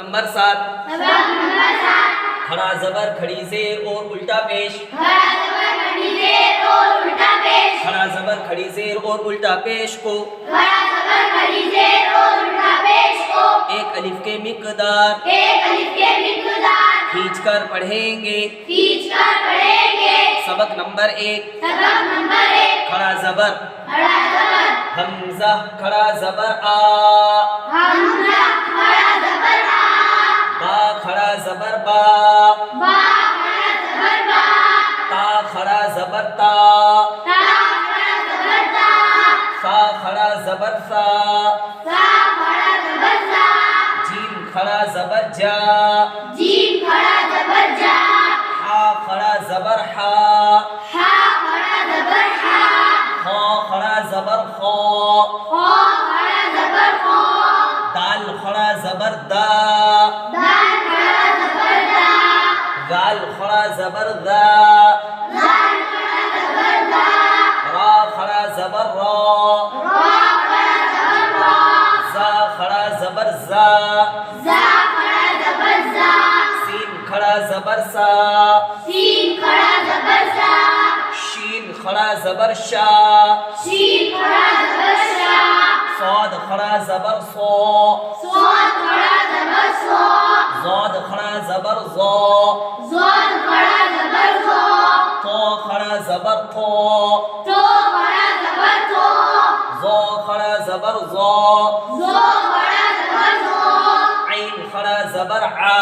Number 7 کھڑا زبر کھڑی زیر اور الٹا پیش کھڑا زبر کھڑی زیر اور الٹا پیش کو ایک الف کے مقدار کھینچ کر پڑھیں گے سبق نمبر 1 کھڑا زبر حمزہ کھڑا زبر آ با کھڑا زبر با تا کھڑا زبر تا سا کھڑا زبر سا جیم کھڑا زبر جا ہا کھڑا زبر ہا خا کھڑا زبر خا دال کھڑا زبر دا دال کھڑا زبر دا را کھڑا زبر را زا کھڑا زبر زا سین کھڑا زبر سا شین کھڑا زبر شا صاد کھڑا زبر صا زاد کھڑا زبر زا طا کھڑا زبر طا زا کھڑا زبر زا عین کھڑا زبر ع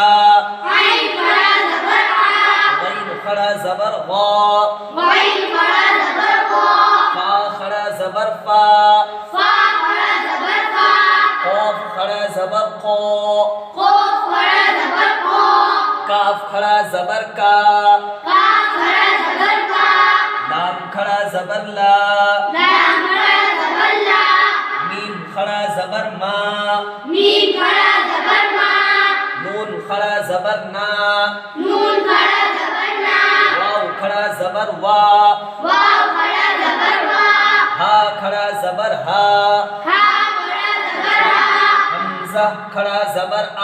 غین کھڑا زبر غا فا کھڑا زبر فا قاف کھڑا زبر قا کاف کھڑا زبر کا لام کھڑا زبر لا میم کھڑا زبر ما نون کھڑا زبر نا واو کھڑا زبر وا ہا کھڑا زبر ہا حمزہ کھڑا زبر آ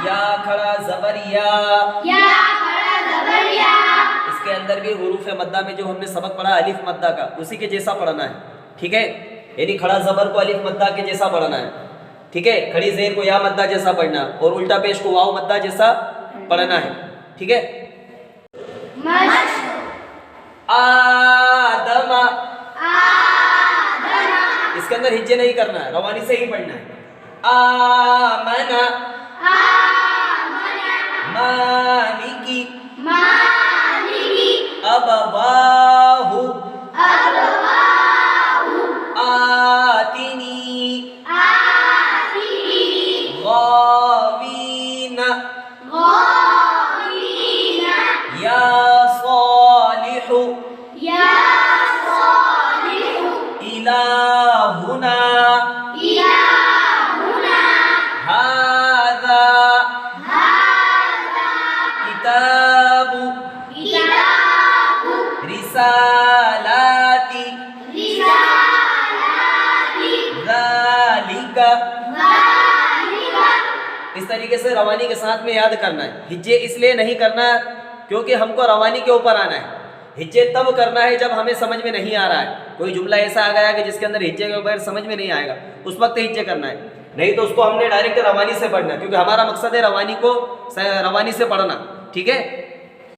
یا کھڑا زبر یا اس کے اندر بھی حروف مدہ میں جو ہم نے سبق پڑھا الف مدہ کا اسی کے جیسا پڑھنا ہے، ٹھیک ہے؟ یعنی کھڑا زبر کو الف مدہ کے جیسا پڑھنا ہے، ٹھیک ہے؟ کھڑی زیر کو یا مدہ جیسا پڑھنا اور الٹا پیش کو واو مدہ جیسا پڑھنا ہے، ٹھیک ہے؟ آدم اس کے اندر ہجے نہیں کرنا ہے، روانی سے ہی پڑھنا ہے۔ آمنا مالکی ابواہ آتنی غاوین یا صالح الہنا هذا كتاب رسالات ذلك اس طریقے سے روانی کے ساتھ میں یاد کرنا ہے۔ ہجے اس لیے نہیں کرنا ہے کیونکہ ہم کو روانی کے اوپر آنا ہے، ہجے تب کرنا ہے جب ہمیں سمجھ میں نہیں آ رہا ہے، کوئی جملہ ایسا آ گیا کہ جس کے اندر ہجے کے بغیر سمجھ میں نہیں آئے گا، اس وقت ہجے کرنا ہے، نہیں تو اس کو ہم نے ڈائریکٹ روانی سے پڑھنا ہے کیونکہ ہمارا مقصد ہے روانی سے پڑھنا، ٹھیک ہے؟